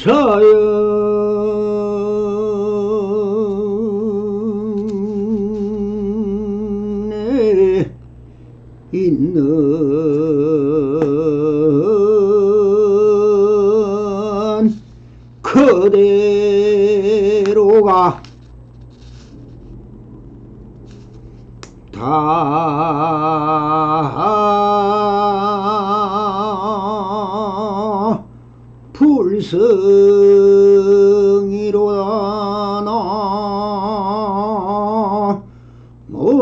서연에 있는 그대로가 다 불성이로다 나모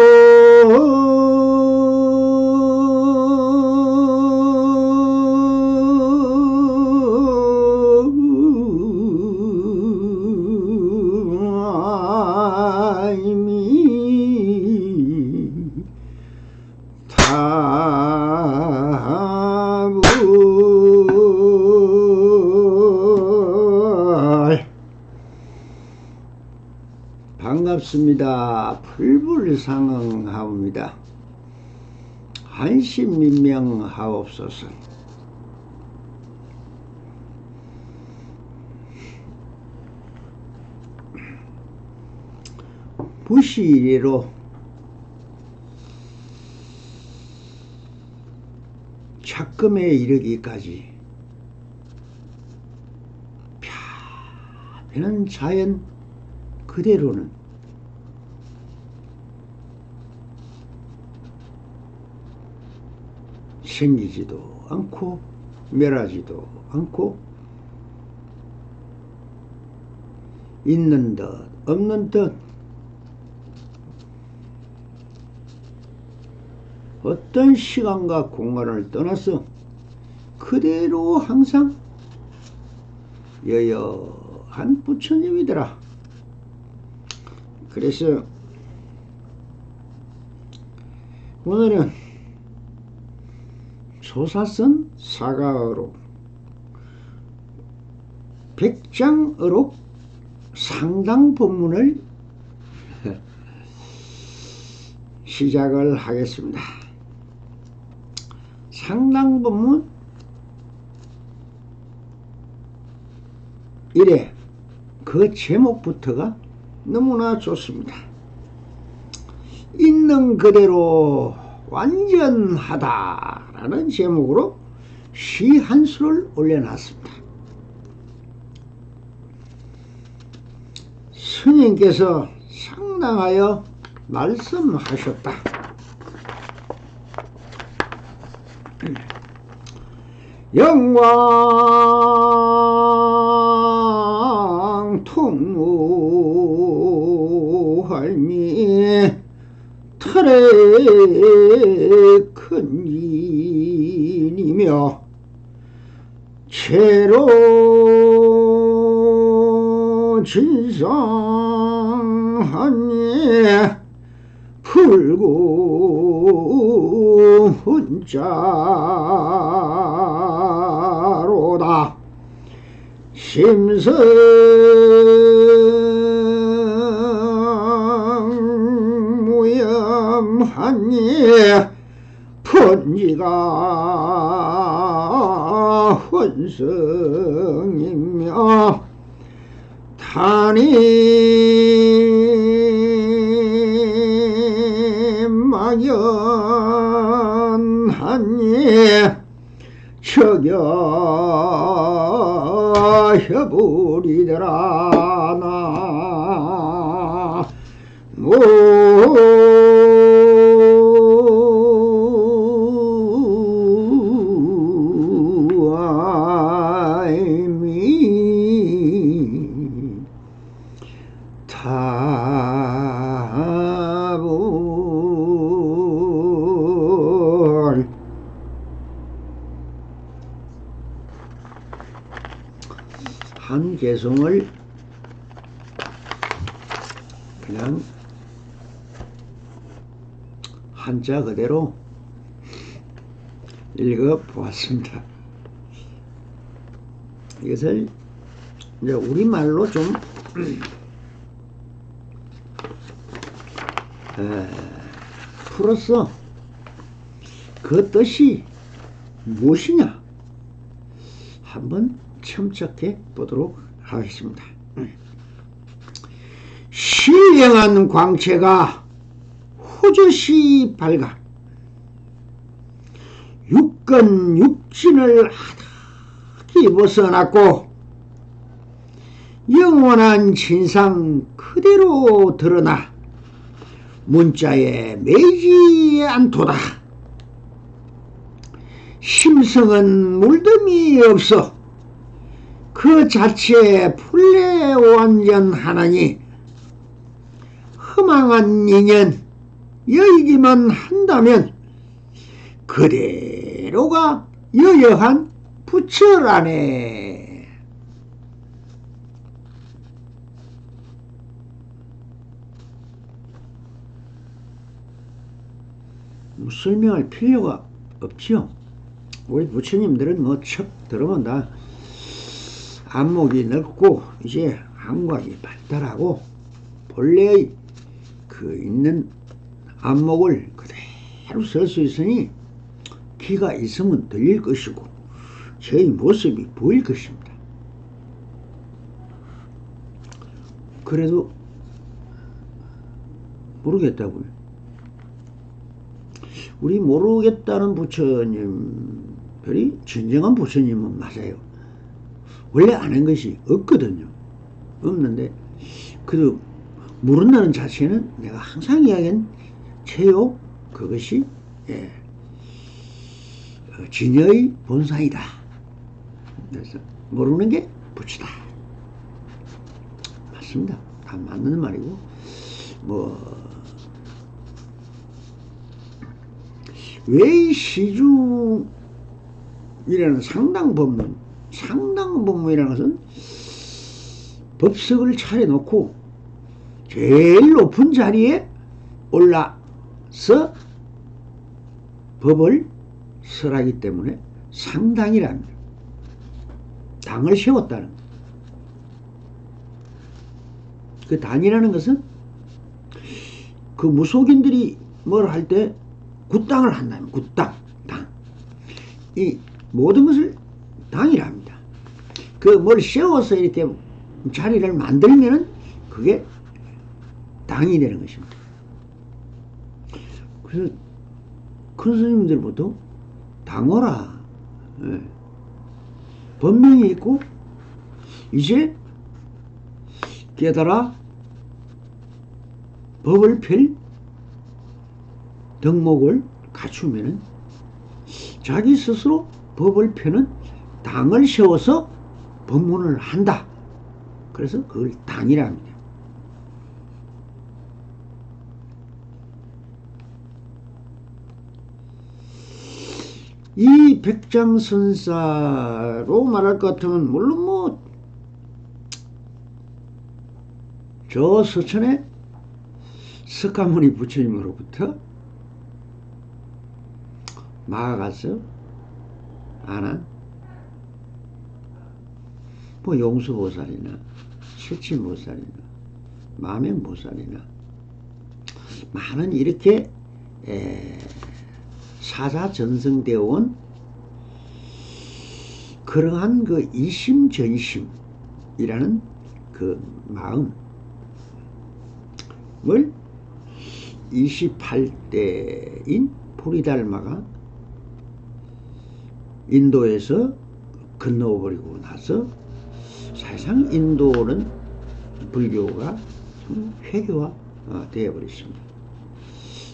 반갑습니다. 불불상응하옵니다. 한심민명하옵소서. 부시이래로 착금에 이르기까지 펴는 자연 그대로는 생기지도 않고 멸하지도 않고 있는 듯 없는 듯 어떤 시간과 공간을 떠나서 그대로 항상 여여한 부처님이더라. 그래서 오늘은 소사선 사가어록 백장어록 상당 법문을 시작을 하겠습니다. 상당 법문 1회 그 제목부터가 너무나 좋습니다. 있는 그대로 완전하다 라는 제목으로 시 한 수를 올려놨습니다. 스님께서 상당하여 말씀하셨다. 영광 통무할미 탈의 큰 인이며 죄로 진상하니 불구 혼자로다 심성 무염하니 번지가 혼성이며 타니 막연하니 저겨혀버리더라 나모 한 개성을 그냥 한자 그대로 읽어 보았습니다. 이것을 이제 우리말로 좀 풀어서 그 뜻이 무엇이냐 한번 첨삭해 보도록 하겠습니다. 신령한 광채가 호젓이 밝아 육건 육진을 하닥이 벗어났고 영원한 진상 그대로 드러나 문자에 매지 않도다. 심성은 물듬이 없어 그 자체에 본래 완전하나니 허망한 인연 여의기만 한다면 그대로가 여여한 부처라네. 설명할 필요가 없지요. 우리 부처님들은 뭐 척 들으면 다 안목이 넓고 이제 안각이 발달하고 본래의 그 있는 안목을 그대로 쓸 수 있으니 귀가 있으면 들릴 것이고 저희 모습이 보일 것입니다. 그래도 모르겠다고요. 우리 모르겠다는 부처님들이 진정한 부처님은 맞아요. 원래 아는 것이 없거든요. 없는데 그래도 모른다는 자체는 내가 항상 이야기한 체요 그것이 진여의 본사이다. 그래서 모르는 게 부처다. 맞습니다. 다 맞는 말이고 왜 시중이라는 상당법문이라는 것은 법석을 차려놓고 제일 높은 자리에 올라서 법을 설하기 때문에 상당이랍니다. 당을 세웠다는 것. 그 당이라는 것은 그 무속인들이 뭘 할 때 굿당을 한다면 굿당, 당. 이 모든 것을 당이랍니다. 그 뭘 세워서 이렇게 자리를 만들면은 그게 당이 되는 것입니다. 그래서 큰 스님들부터 당어라. 법명이 있고 이제 깨달아 법을 펼 덕목을 갖추면은 자기 스스로 법을 펴는 당을 세워서 법문을 한다. 그래서 그걸 당이라 합니다. 이 백장선사로 말할 것 같으면 물론 저 서천에 석가모니 부처님으로부터 나아가서 아는 용수보살이나 칠친보살이나 마명보살이나 많은 이렇게 사자 전승되어 온 그러한 그 이심전심이라는 그 마음을 28대인 포리달마가 인도에서 건너버리고 나서 사실상 인도는 불교가 회교화 되어버렸습니다.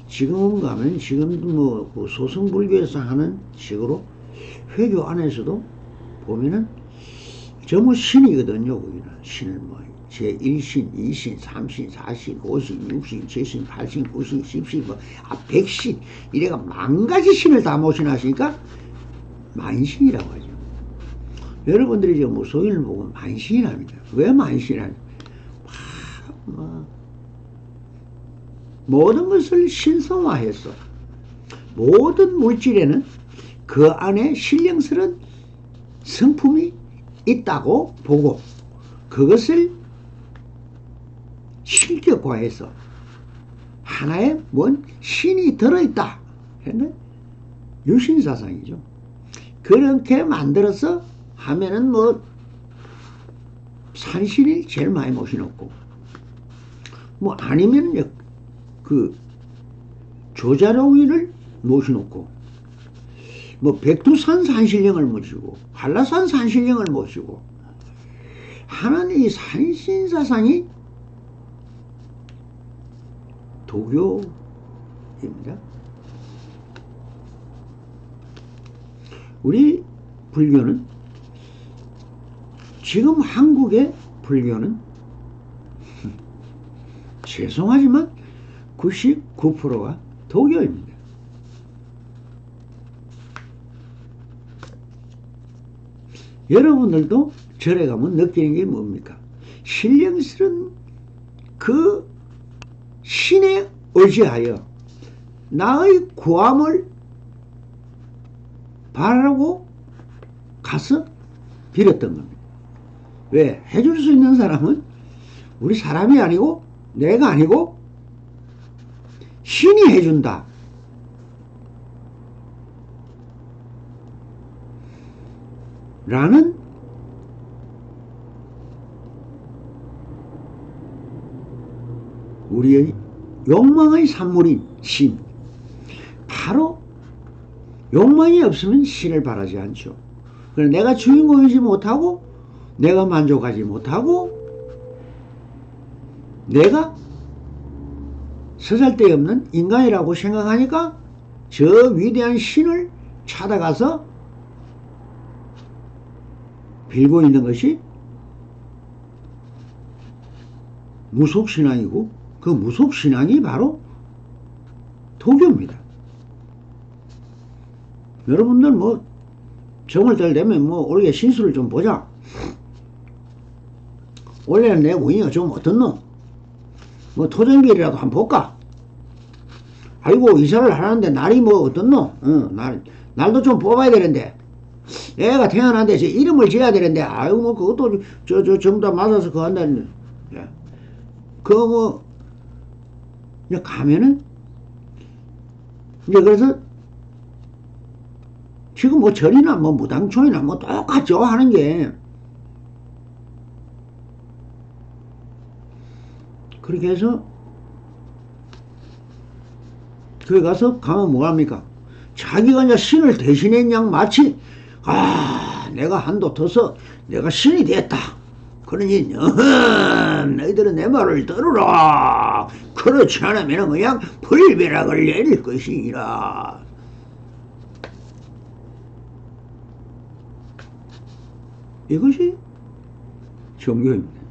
지금 가면 지금도 소승불교에서 하는 식으로 회교 안에서도 보면은 전부 신이거든요. 거기는 신을 제1신, 2신, 3신, 4신, 5신, 6신, 7신, 8신, 9신, 10신, 100신 이래가 만가지 신을 다 모셔놨으니까 만신이라고 하죠. 여러분들이 지금 소인을 보고 만신이랍니다. 왜 만신이랍니까? 모든 것을 신성화해서 모든 물질에는 그 안에 신령스러운 성품이 있다고 보고 그것을 실격화해서 하나의 뭔 신이 들어있다 했는 유신사상이죠. 그렇게 만들어서 하면은 산신을 제일 많이 모셔놓고, 뭐 아니면 그 조자룡이를 모셔놓고, 뭐 백두산 산신령을 모시고 한라산 산신령을 모시고 하는 이 산신사상이 도교입니다. 우리 불교는, 지금 한국의 불교는 죄송하지만 99%가 도교입니다. 여러분들도 절에 가면 느끼는 게 뭡니까? 신령스런 그 신에 의지하여 나의 구함을 바라고 가서 빌었던 겁니다. 왜? 해줄 수 있는 사람은 우리 사람이 아니고 내가 아니고 신이 해준다. 라는 우리의 욕망의 산물인 신, 바로 욕망이 없으면 신을 바라지 않죠. 그래서 내가 주인공이지 못하고 내가 만족하지 못하고 내가 쓰잘데없는 인간이라고 생각하니까 저 위대한 신을 찾아가서 빌고 있는 것이 무속신앙이고, 그 무속신앙이 바로 도교입니다. 여러분들 뭐 정을 잘 되면 뭐 올해 신수를 좀 보자. 올해는 내 운이가 좀 어떻노? 뭐 토정길이라도 한번 볼까? 아이고 이사를 하는데 날이 뭐 어떻노? 날도 좀 뽑아야 되는데, 애가 태어났는데 제 이름을 지어야 되는데, 아이고 뭐 그것도 전부 다 맞아서 그거 한다는데, 그거 뭐 이제 가면은 이제 그래서 지금 뭐 절이나 뭐 무당촌이나 뭐 똑같죠 하는 게. 그렇게 해서 거기 가서 가면 뭐합니까? 자기가 이제 신을 대신한 양 마치 내가 한도 터서 내가 신이 됐다. 그러니 너희들은 내 말을 들으라. 그렇지 않으면 그냥 불벼락을 내릴 것이니라. 이것이 종교입니다.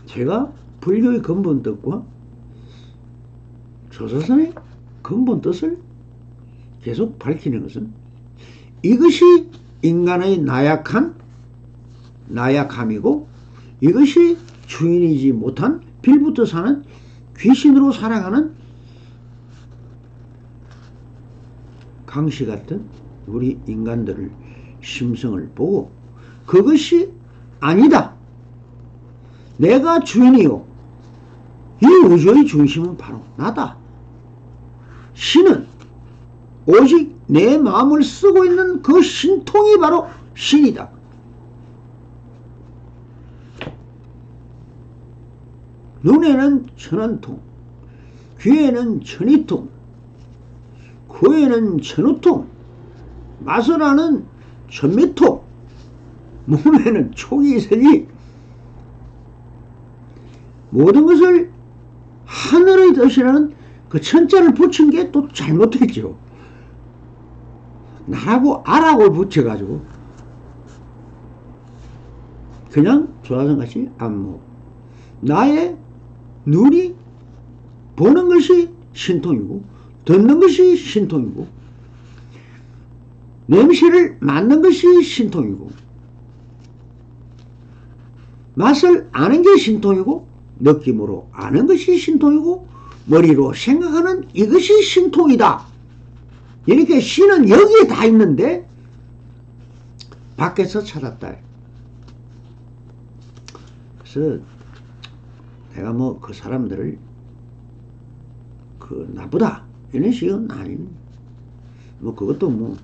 제가 불교의 근본 뜻과 조사선의 근본 뜻을 계속 밝히는 것은, 이것이 인간의 나약함이고 이것이 주인이지 못한 빌부터 사는 귀신으로 살아가는 강씨 같은 우리 인간들을 심성을 보고, 그것이 아니다. 내가 주인이요. 이 우주의 중심은 바로 나다. 신은 오직 내 마음을 쓰고 있는 그 신통이 바로 신이다. 눈에는 천안통, 귀에는 천이통, 코에는 천우통, 맛을 아는 천미통, 몸에는 촉이 있으니 모든 것을 하늘의 뜻이라는 그 천자를 붙인 게 또 잘못했죠. 나라고 아라고 붙여가지고 그냥 조사선같이 안목, 나의 눈이 보는 것이 신통이고 듣는 것이 신통이고 냄새를 맡는 것이 신통이고 맛을 아는 게 신통이고 느낌으로 아는 것이 신통이고 머리로 생각하는 이것이 신통이다. 이렇게 신은 여기에 다 있는데 밖에서 찾았다. 그래서 내가 뭐 그 사람들을 그 나쁘다 이런 식은 아닙니다. 뭐 그것도 뭐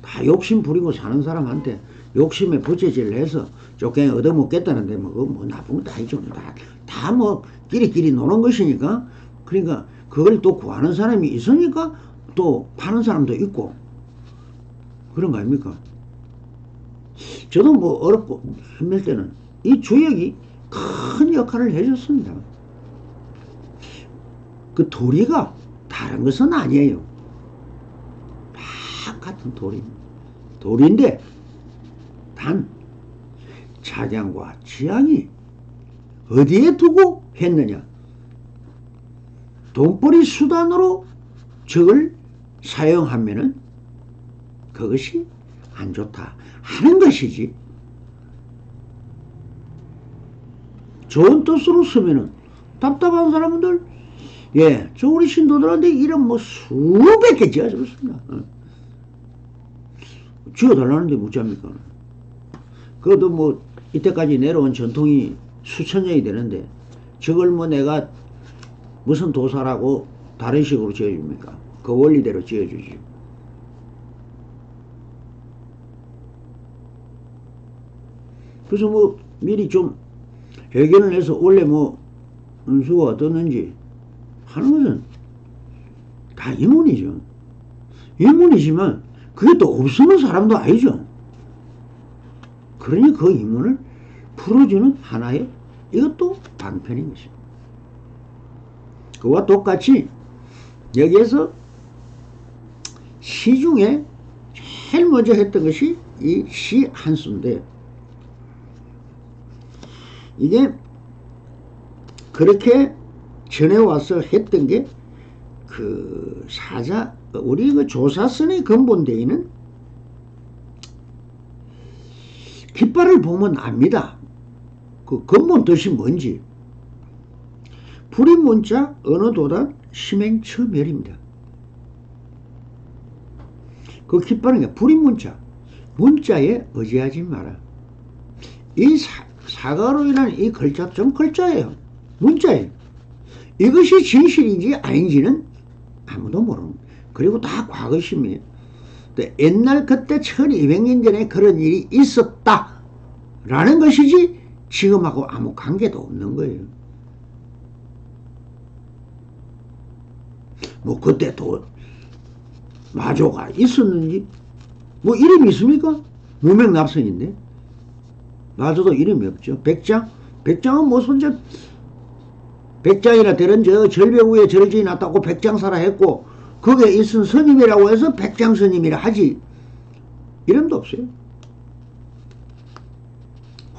다 욕심 부리고 사는 사람한테 욕심에 부채질을 해서 쫓갱이 얻어먹겠다는데 뭐 나쁜 것도 아니죠. 다 뭐 끼리끼리 노는 것이니까. 그러니까 그걸 또 구하는 사람이 있으니까 또 파는 사람도 있고 그런 거 아닙니까? 저도 뭐 어렵고 힘들 때는 이 주역이 큰 역할을 해줬습니다. 그 도리가 다른 것은 아니에요. 다 같은 도리인데 단 착양과 지향이 어디에 두고 했느냐. 돈벌이 수단으로 적을 사용하면은 그것이 안 좋다 하는 것이지. 좋은 뜻으로 쓰면은 답답한 사람들, 예, 저 우리 신도들한테 이런 뭐 수백 개 지어줬습니다. 지어달라는데 못지합니까? 그것도 뭐 이때까지 내려온 전통이 수천 년이 되는데 저걸 뭐 내가 무슨 도사라고 다른 식으로 지어줍니까? 그 원리대로 지어주지. 그래서 뭐 미리 좀 회견을 해서 원래 뭐 은수가 어떻는지 하는 것은 다 이문이죠. 이문이지만 그게 또 없으면 사람도 아니죠. 그러니 그 이문을 풀어주는 하나의 이것도 방편인 것입니다. 그와 똑같이 여기에서 시 중에 제일 먼저 했던 것이 이 시 한 수인데, 이게 그렇게 전해와서 했던 게 그 사자, 우리 그 조사선의 근본되어있는 깃발을 보면 압니다. 그 근본 뜻이 뭔지. 불임문자 언어도단 심행처멸입니다. 그 깃발은 불임문자, 문자에 의지하지 마라. 이 사과로 인한 이 글자점 글자예요. 문자예요. 이것이 진실인지 아닌지는 아무도 모르는. 그리고 다 과거심이에요. 옛날 그때 1200년 전에 그런 일이 있었다 라는 것이지 지금하고 아무 관계도 없는 거예요. 뭐 그때 도 마조가 있었는지 뭐 이름이 있습니까? 무명납선인데 마조도 이름이 없죠. 백장은 뭐 손자 백장이나 되는 저 절벽 위에 절지이 났다고 백장사라 했고 거기에 있은 스님이라고 해서 백장스님이라 하지 이름도 없어요.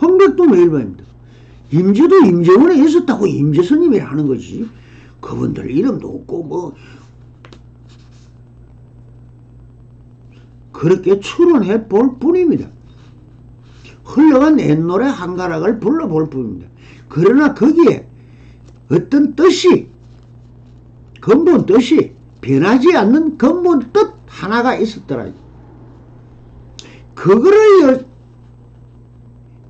홍백도 일반입니다. 임제도 임재원에 있었다고 임재스님이라 하는 거지 그분들 이름도 없고 뭐 그렇게 추론해 볼 뿐입니다. 흘러간 옛노래 한 가락을 불러볼 뿐입니다. 그러나 거기에 어떤 뜻이 근본 뜻이 변하지 않는 근본 뜻 하나가 있었더라. 그거를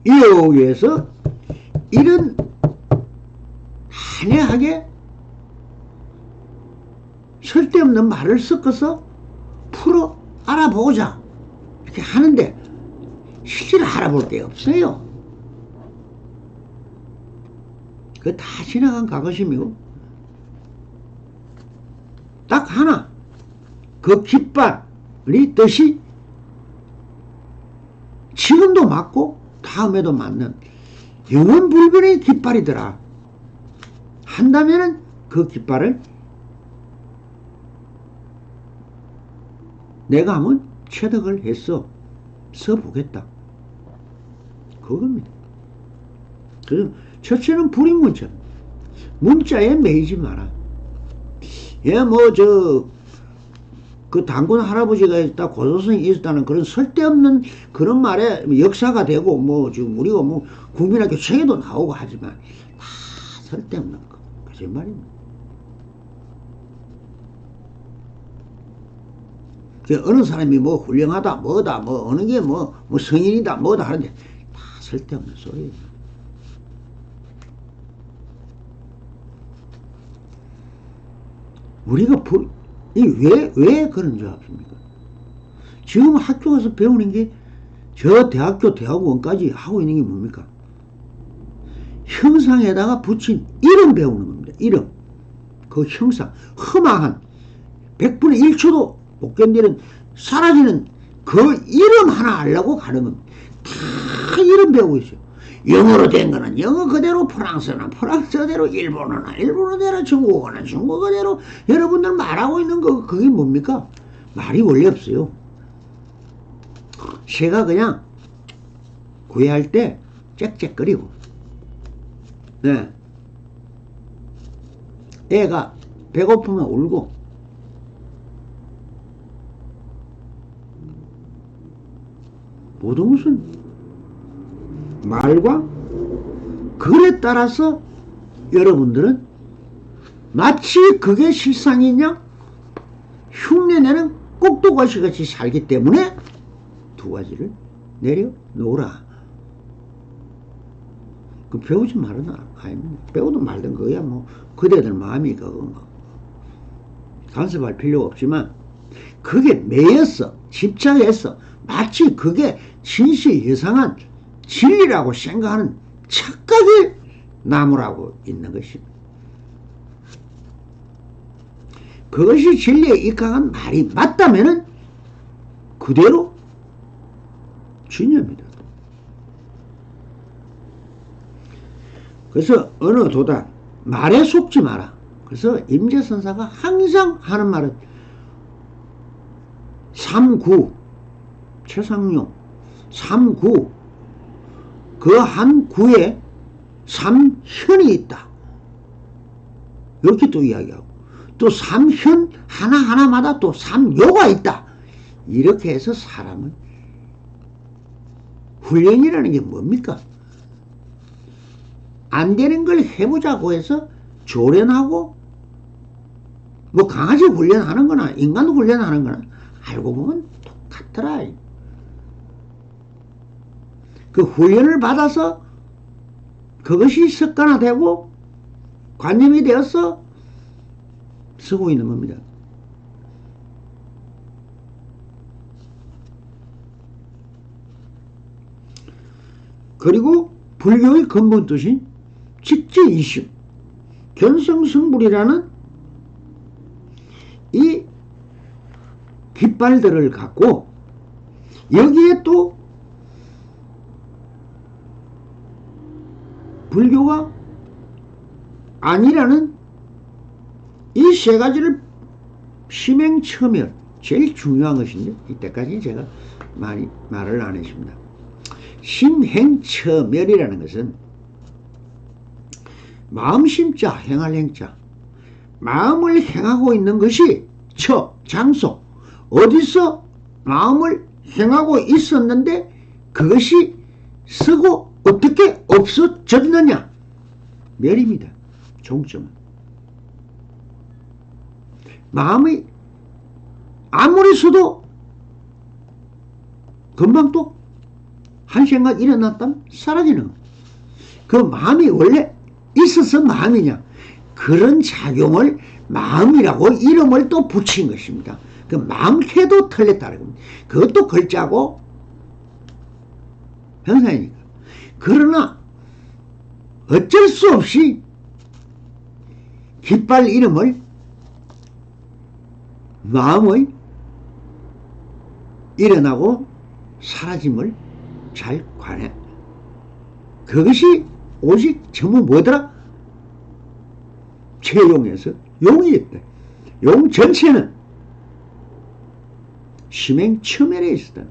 이어오기 위해서 이런 한해하게 쓸데없는 말을 섞어서 풀어 알아보자 이렇게 하는데 실제로 알아볼 게 없어요. 그거 다 지나간 과거심이고 딱 하나 그 깃발이 뜻이 지금도 맞고 다음에도 맞는 영원불변의 깃발이더라 한다면은 그 깃발을 내가 한번 체득을 해서 써보겠다 그겁니다. 그래서 첫째는 불임문자 문자에 매이지 마라. 예, 뭐 그 단군 할아버지가 있다 고조선이 있었다는 그런 쓸데없는 그런 말에 역사가 되고 뭐 지금 우리가 뭐 국민학교 책에도 나오고 하지만 다 쓸데없는 거 거짓말입니다. 어느 사람이 뭐 훌륭하다 뭐다 뭐 어느 게 뭐 성인이다 뭐다 하는데 다 쓸데없는 소리예요. 우리가 왜 그런 줄 아십니까? 지금 학교 가서 배우는 게 저 대학교 대학원까지 하고 있는 게 뭡니까? 형상에다가 붙인 이름 배우는 겁니다. 이름. 그 형상. 허망한 100분의 1초도 못 견디는 사라지는 그 이름 하나 알려고 가는 겁니다. 다 이름 배우고 있어요. 영어로 된 거는 영어 그대로, 프랑스는 프랑스대로, 일본어는 일본어대로, 중국어는 중국어대로 여러분들 말하고 있는 거 그게 뭡니까? 말이 원래 없어요. 새가 그냥 구애할 때 짹짹거리고, 네. 애가 배고프면 울고, 모든 것은 말과 글에 따라서 여러분들은 마치 그게 실상이냐 흉내내는 꼭두가시같이 살기 때문에 두 가지를 내려놓으라. 그 배우지 말아라. 아닙니다. 배우든 말든 그거야 뭐 그대들 마음이 그거 뭐 간섭할 필요가 없지만 그게 매였어. 집착했어. 마치 그게 진실 예상한 진리라고 생각하는 착각의 나무라고 있는 것입니다. 그것이 진리에 입각한 말이 맞다면은 그대로 진리입니다. 그래서 어느 도단 말에 속지 마라. 그래서 임재선사가 항상 하는 말은 삼구, 최상용 삼구, 그 한 구에 삼현이 있다. 이렇게 또 이야기하고 또 삼현 하나하나마다 또 삼요가 있다. 이렇게 해서 사람은 훈련이라는 게 뭡니까? 안 되는 걸 해보자고 해서 조련하고 뭐 강아지 훈련하는 거나 인간 훈련하는 거나 알고 보면 똑같더라. 그 훈련을 받아서 그것이 습관화되고 관념이 되어서 쓰고 있는 겁니다. 그리고 불교의 근본 뜻인 직제이심, 견성성불이라는 이 깃발들을 갖고 여기에 또 불교가 아니라는 이 세 가지를 심행처멸, 제일 중요한 것인데 이때까지 제가 많이 말을 안 했습니다. 심행처멸이라는 것은 마음심자, 행할 행자, 마음을 행하고 있는 것이 장소, 어디서 마음을 행하고 있었는데 그것이 쓰고 어떻게 없어졌느냐. 멸입니다. 종점은. 마음이 아무리 써도 금방 또 한 생각 일어났다면 사라지는 거예요. 그 마음이 원래 있어서 마음이냐. 그런 작용을 마음이라고 이름을 또 붙인 것입니다. 그 마음해도 틀렸다는 겁니다. 그것도 글자고 형상이니까. 그러나 어쩔 수 없이 깃발 이름을 마음의 일어나고 사라짐을 잘 관해. 그것이 오직 전부 뭐더라? 최용에서 용이었다. 용 전체는 심행처멸에 있었다.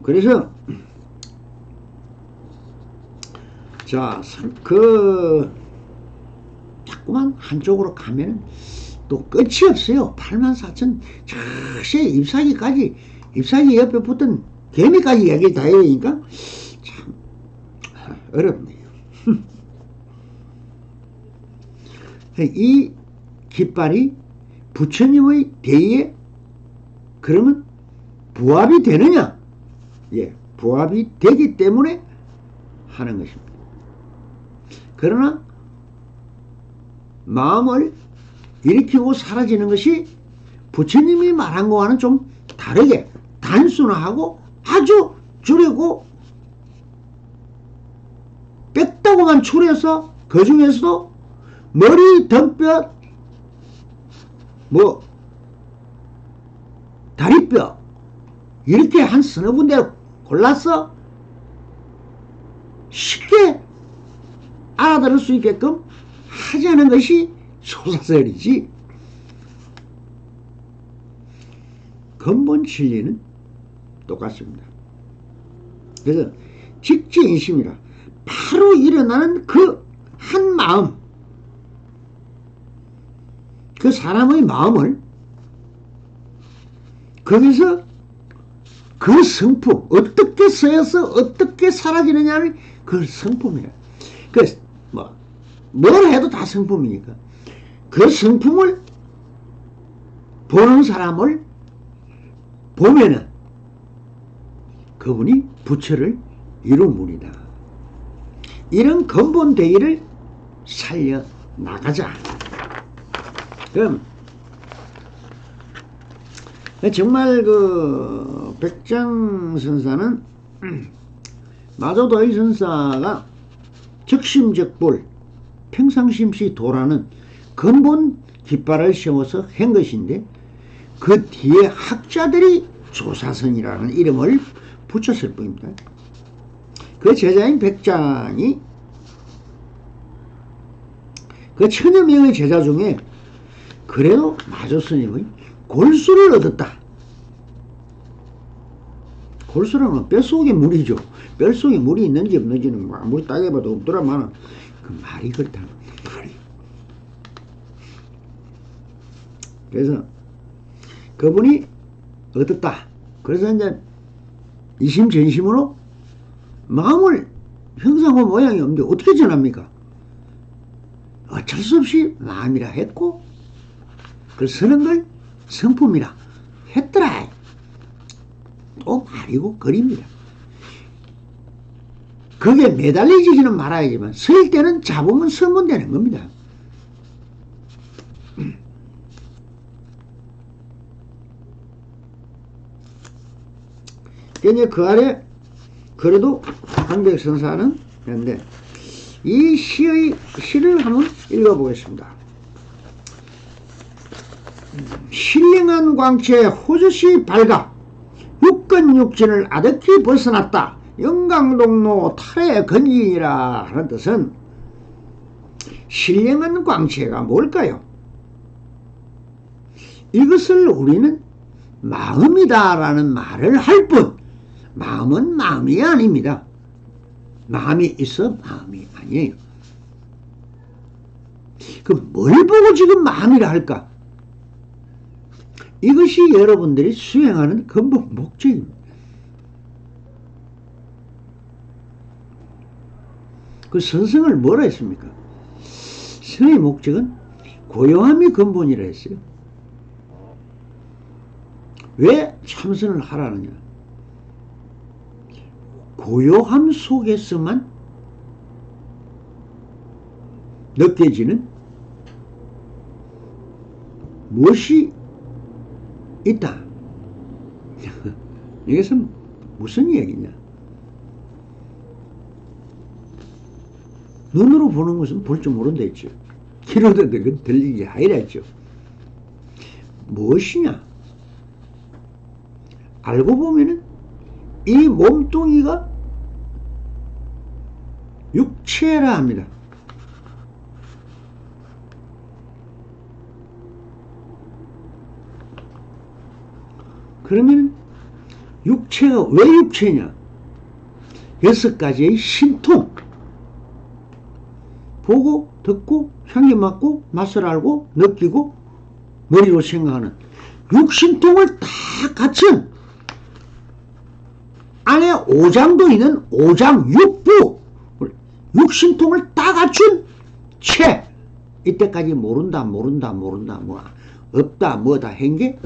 그래서 자, 자꾸만 한쪽으로 가면은 또 끝이 없어요. 84,000 자세 잎사귀까지, 잎사귀 옆에 붙은 개미까지 얘기 다 해야 되니까 참 어렵네요. 이 깃발이 부처님의 대의에 그러면 부합이 되느냐? 예, 부합이 되기 때문에 하는 것입니다. 그러나 마음을 일으키고 사라지는 것이 부처님이 말한 거와는 좀 다르게 단순하고 아주 줄이고 뺐다고만 줄여서 그 중에서도 머리, 등뼈, 뭐 다리뼈 이렇게 한 서너 군데 골라서 쉽게 알아들을 수 있게끔 하자는 것이 소사설이지, 근본 진리는 똑같습니다. 그래서 직지인심이라 바로 일어나는 그 한 마음, 그 사람의 마음을 거기서 그 성품 어떻게 쓰여서 어떻게 사라지느냐는 그 성품이라. 뭘 해도 다 성품이니까 그 성품을 보는 사람을 보면은 그분이 부처를 이루문이다. 이런 근본 대의를 살려 나가자. 그럼 정말 그 백장선사는 마조도의 선사가 적심적불 평상심시 도라는 근본 깃발을 세워서 한 것인데 그 뒤에 학자들이 조사선이라는 이름을 붙였을 뿐입니다. 그 제자인 백장이 그 천여 명의 제자 중에 그래도 마조스님의 골수를 얻었다. 골수라는 뼛속에 물이죠. 뼛속에 물이 있는지 없는지는 뭐 아무리 따져봐도 없더라만 그 말이 그렇다는 말이. 그래서 그분이 얻었다. 그래서 이제 이심전심으로 마음을 형상과 모양이 없는데 어떻게 전합니까? 어쩔 수 없이 마음이라 했고 그 서는 걸 성품이라 했더라. 또 말이고 거리입니다. 거기에 매달리지는 말아야지만 설 때는 잡으면 서면 되는 겁니다. 그러니까 그 아래 그래도 강백선사는 그런데 이 시를 한번 읽어보겠습니다. 신령한 광채 호주시 밝아 육근육진을 아득히 벗어났다. 영광동로 탈의 건진이라 하는 뜻은 신령한 광채가 뭘까요? 이것을 우리는 마음이다 라는 말을 할 뿐 마음은 마음이 아닙니다. 마음이 있어 마음이 아니에요. 그럼 뭘 보고 지금 마음이라 할까? 이것이 여러분들이 수행하는 근본 목적입니다. 그 선성을 뭐라 했습니까? 성의 목적은 고요함이 근본이라 했어요. 왜 참선을 하라느냐? 고요함 속에서만 느껴지는 무엇이 있다. 이것은 무슨 얘기냐? 눈으로 보는 것은 볼 줄 모른다 했죠. 귀로 듣는 건 들리기 하이라 했죠. 무엇이냐? 알고 보면은 이 몸뚱이가 육체라 합니다. 그러면 육체가 왜 육체냐? 6가지의 신통, 보고 듣고 향기 맡고 맛을 알고 느끼고 머리로 생각하는 육신통을 다 갖춘 안에 오장도 있는 오장육부 육신통을 다 갖춘 채 이때까지 모른다 뭐 없다 뭐다 한 게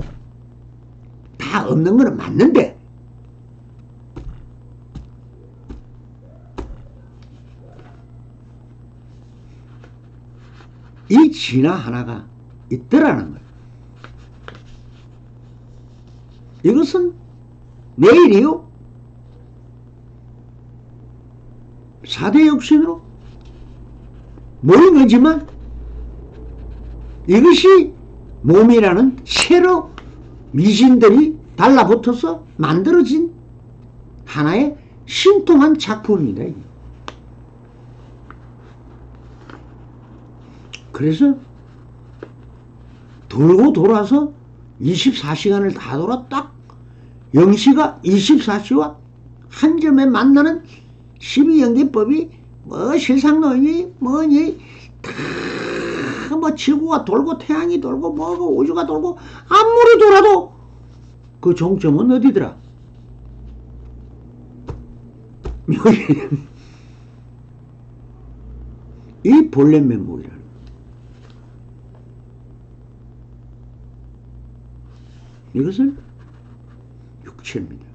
다 없는 거는 맞는데 이 진화 하나가 있더라는 거예요. 이것은 내일이요 4대 역신으로 모인 거지만 이것이 몸이라는 새로 미신들이 달라붙어서 만들어진 하나의 신통한 작품입니다. 그래서 돌고 돌아서 24시간을 다 돌아 딱 0시가 24시와 한 점에 만나는 12연기법이 뭐 실상론이 뭐니 다 뭐 지구가 돌고 태양이 돌고 뭐고 우주가 돌고 아무리 돌아도 그 종점은 어디더라? 이 본래 면목이라는 이것을 육체입니다.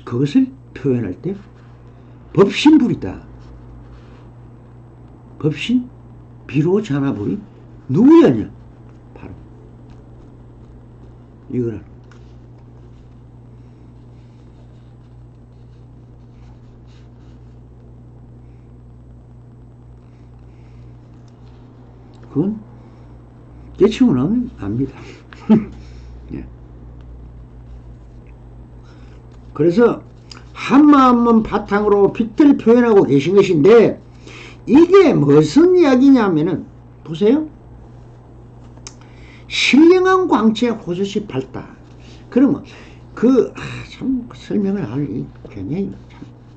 그것을 표현할 때 법신불이다. 법신 비로자나불이 누구였냐? 바로 이거는 그건 깨치고 나면 압니다. 예. 그래서 한마음은 바탕으로 빛을 표현하고 계신 것인데 이게 무슨 이야기냐면은 보세요. 신령한 광채 호조시 밝다. 그러면 참 설명을 하기 굉장히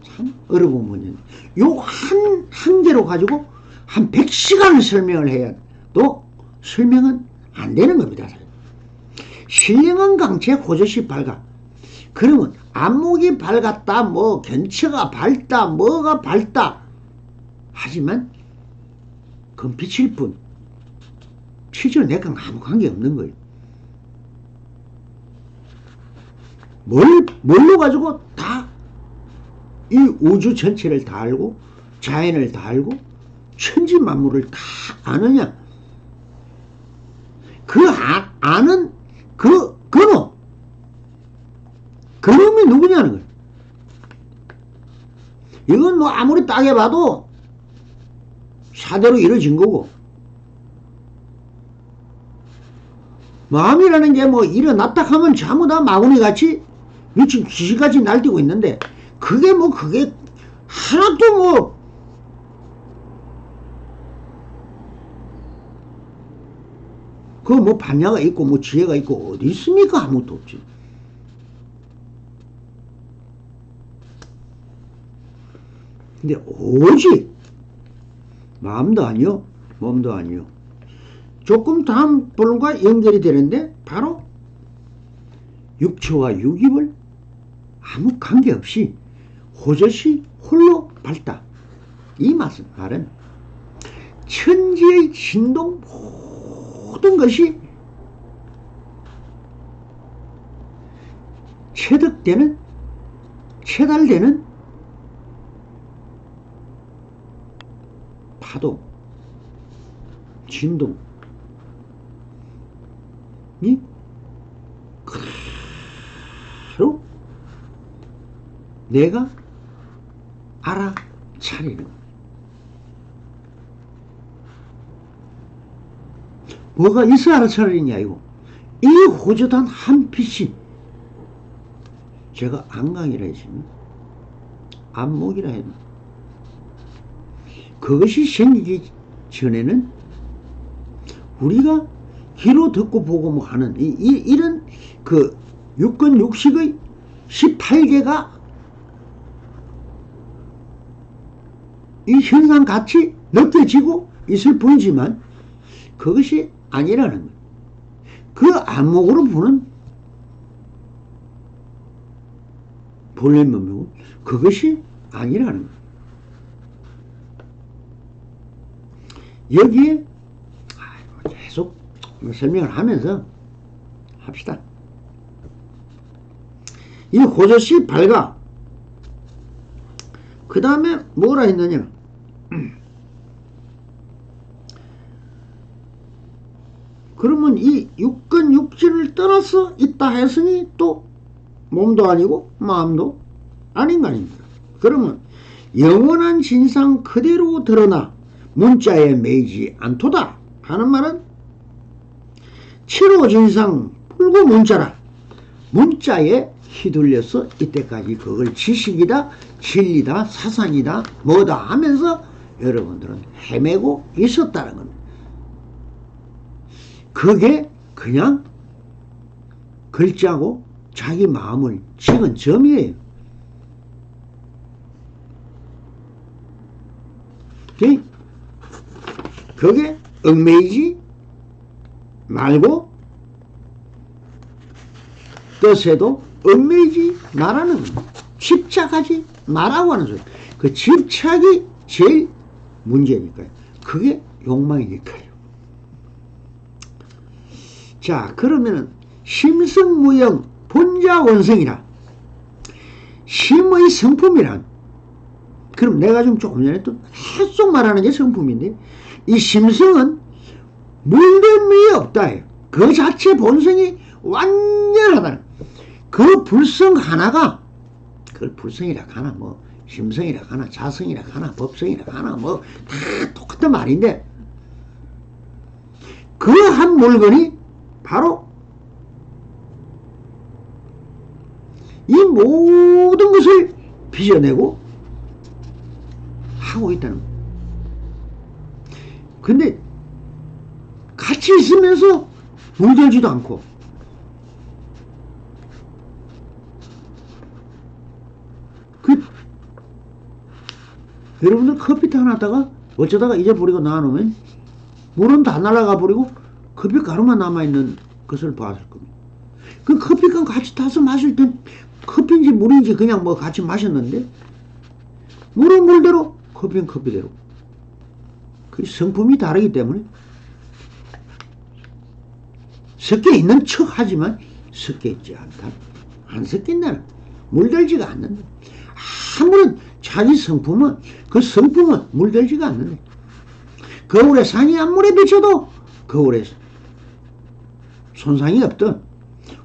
참 어려운 문제인데 요 한 개로 가지고 한 100시간을 설명을 해야 또 설명은 안 되는 겁니다. 신령한 광채 호조시 밝아. 그러면 안목이 밝았다, 뭐 견처가 밝다, 뭐가 밝다. 하지만 그건 빛일 뿐 실제로 내가 아무 관계 없는 거예요. 뭘로 가지고 다 이 우주 전체를 다 알고 자연을 다 알고 천지 만물을 다 아느냐? 아는 그놈이 누구냐는 거예요. 이건 뭐 아무리 따져봐도 사대로 이루어진 거고 마음이라는 게 뭐 일어났다 하면 전부 다 마구니같이 미친 귀신같이 날뛰고 있는데 그게 하나도 뭐 반야가 있고 뭐 지혜가 있고 어디 있습니까? 아무것도 없지. 근데 오직 마음도 아니요 몸도 아니요 조금 다음 본론과 연결이 되는데 바로 육체와 육입을 아무 관계없이 호젓이 홀로 밝다. 이 말은 천지의 진동 모든 것이 체달되는 파동, 진동이 그대로 내가 알아차리는 거예요. 뭐가 있어 알아차리냐 이거. 이 호젓한 한 빛이 제가 안강이라 했으면 안목이라 했나 그것이 생기기 전에는 우리가 귀로 듣고 보고 뭐 하는 이런 그 육근 육식의 18개가 이 현상같이 느껴지고 있을 뿐이지만 그것이 아니라는 거예요. 그 안목으로 보는 본래 면목은 그것이 아니라는 거예요. 여기에 계속 설명을 하면서 합시다. 이 호젓이 밝아. 그 다음에 뭐라 했느냐. 그러면 이 육근 육신을 떠나서 있다 했으니 또 몸도 아니고 마음도 아닌 거 아닙니까? 그러면 영원한 진상 그대로 드러나 문자에 매이지 않도다 하는 말은 7호 진상 불구 문자라. 문자에 휘둘려서 이때까지 그걸 지식이다 진리다 사상이다 뭐다 하면서 여러분들은 헤매고 있었다는 겁니다. 그게 그냥 글자고 자기 마음을 찍은 점이에요. 그게 얽매이지 말고 뜻에도 얽매이지 말라는 겁니다. 집착하지 말라고 하는 소리. 그 집착이 제일 문제니까요. 그게 욕망이니까요. 자, 그러면은 심성무형 본자원성이라 심의 성품이란, 그럼 내가 좀 조금 전에 또 계속 말하는 게 성품인데, 이 심성은 물됨이 없다. 그 자체 본성이 완전하다. 그 불성 하나가, 그걸 불성이라 하나 뭐 심성이라 하나 자성이라 하나 법성이라 하나 뭐 다 똑같은 말인데, 그 한 물건이 바로 이 모든 것을 빚어내고 하고 있다는 거예요. 근데 같이 있으면서 물들지도 않고, 여러분들 커피 타놨다가 어쩌다가 잊어버리고 놔놓으면 물은 다 날아가 버리고 커피 가루만 남아있는 것을 봤을 겁니다. 그 커피缶같이 타서 마실 땐 커피인지 물인지 그냥 뭐 같이 마셨는데, 물은 물대로 커피는 커피대로. 그 성품이 다르기 때문에 섞여 있는 척 하지만 섞여 있지 않다. 안 섞인다는, 물들지가 않는다. 아무런 자기 성품은, 그 성품은 물들지가 않는다. 거울에 상이 아무리 비쳐도 거울에 손상이 없던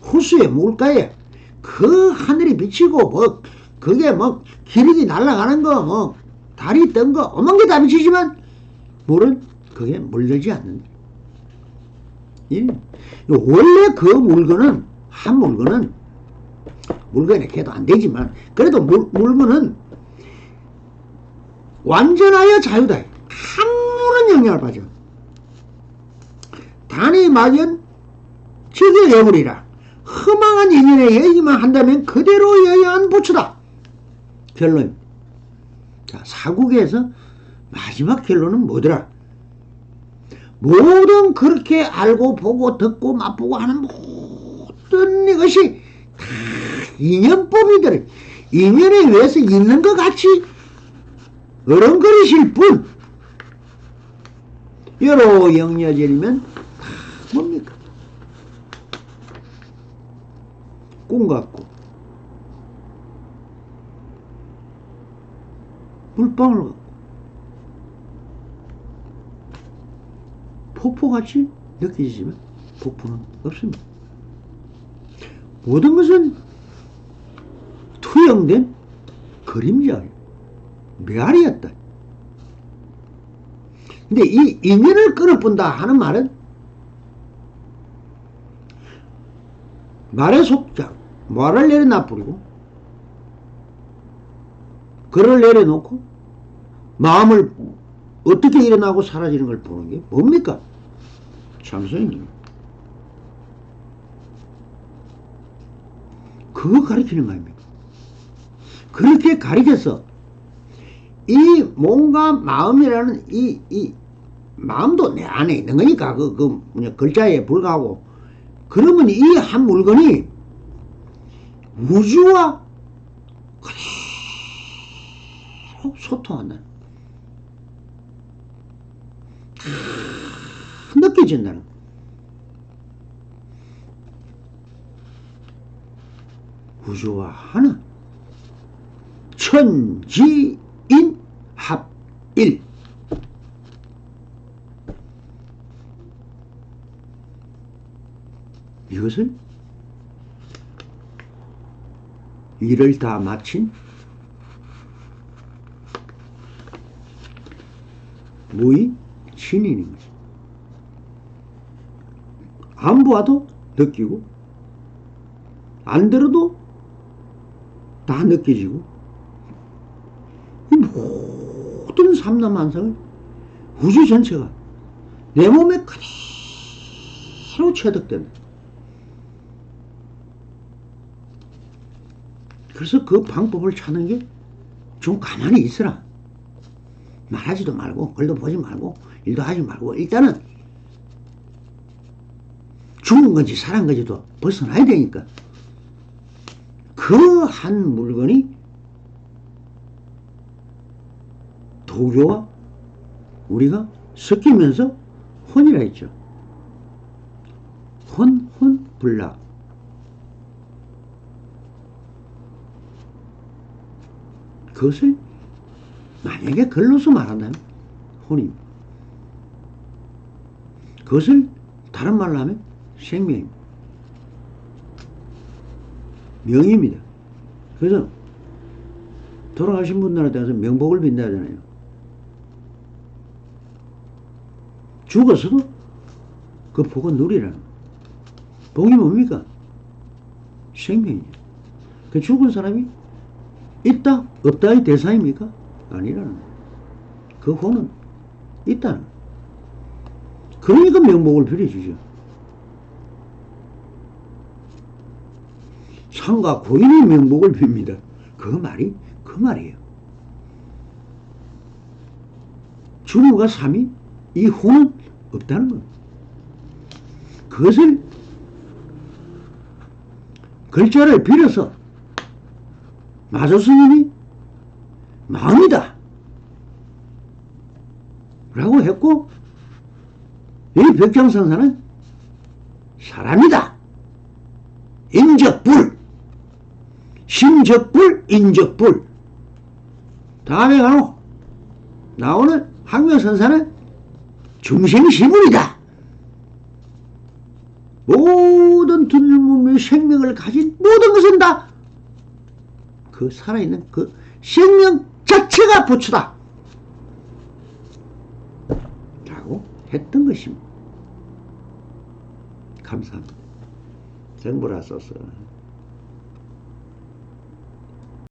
호수에 물가에 그 하늘이 비치고 뭐 그게 뭐 기력이 날아가는 거 뭐 달이 뜬 거 어만 게 다 비치지만 물은 그게 물들지 않는다. 예. 원래 그 물건은, 한 물건은 물건에 해도 안 되지만 그래도 물건은 완전하여 자유다. 아무런 영향을 받지 않아. 단이 막연 적의 여물이라. 허망한 인연에 얘기만 한다면 그대로 여여한 부처다. 결론. 자, 사국에서 마지막 결론은 뭐더라? 모든 그렇게 알고 보고 듣고 맛보고 하는 모든 이것이 다 인연법이더라. 인연에 의해서 있는 것 같이 어렁거리실 뿐, 여러 영려절이면 다 뭡니까? 꿈 같고 물방울 같고 폭포같이 느껴지지만 폭포는 없습니다. 모든 것은 투영된 그림자예요. 메아리였다. 근데 이 인연을 끊어본다 하는 말은 말의 속자, 말을 내려놔 버리고 글을 내려놓고 마음을 어떻게 일어나고 사라지는 걸 보는 게 뭡니까? 참선입니다. 그거 가르치는 거 아닙니까? 그렇게 가르쳐서 이 몸과 마음이라는 이 마음도 내 안에 있는 거니까 그 글자에 불과하고, 그러면 이 한 물건이 우주와 그대로 소통한다는, 느껴진다는. 우주와 하나 천지인 합일. 일을 다 마친 무의 신인인 거지. 안 보아도 느끼고 안 들어도 다 느껴지고 이 모든 삼라만상을 우주 전체가 내 몸에 그대로 체득된다. 그래서 그 방법을 찾는 게 좀 가만히 있으라. 말하지도 말고 글도 보지 말고 일도 하지 말고 일단은 죽은 건지 살은 건지도 벗어나야 되니까 그 한 물건이 도교와 우리가 섞이면서 혼이라 했죠. 혼불락. 그것을 만약에 글로서 말한다면 혼입니다. 그것을 다른 말로 하면 생명입니다. 명입니다. 그래서 돌아가신 분들한테 가서 명복을 빈다 하잖아요. 죽어서도 그 복은 누리라는 거예요. 복이 뭡니까? 생명이죠. 그 죽은 사람이 있다 없다의 대상입니까? 아니라는 거예요. 그 혼은 있다는 거예요. 그러니까 명복을 빌어주죠. 상가 고인의 명복을 빕니다. 그 말이에요. 주무가 삼이 이 혼은 없다는 거예요. 그것을 글자를 빌어서 마조 스님이 마음이다 라고 했고, 이 벽경선사는 사람이다. 인적불, 심적불, 인적불. 다음에 나오는 학명선사는 중생시불이다. 모든 들물의 생명을 가진 모든 것은 다 그 살아있는 그 생명 자체가 부처다 라고 했던 것입니다. 감사합니다. 정보라 써서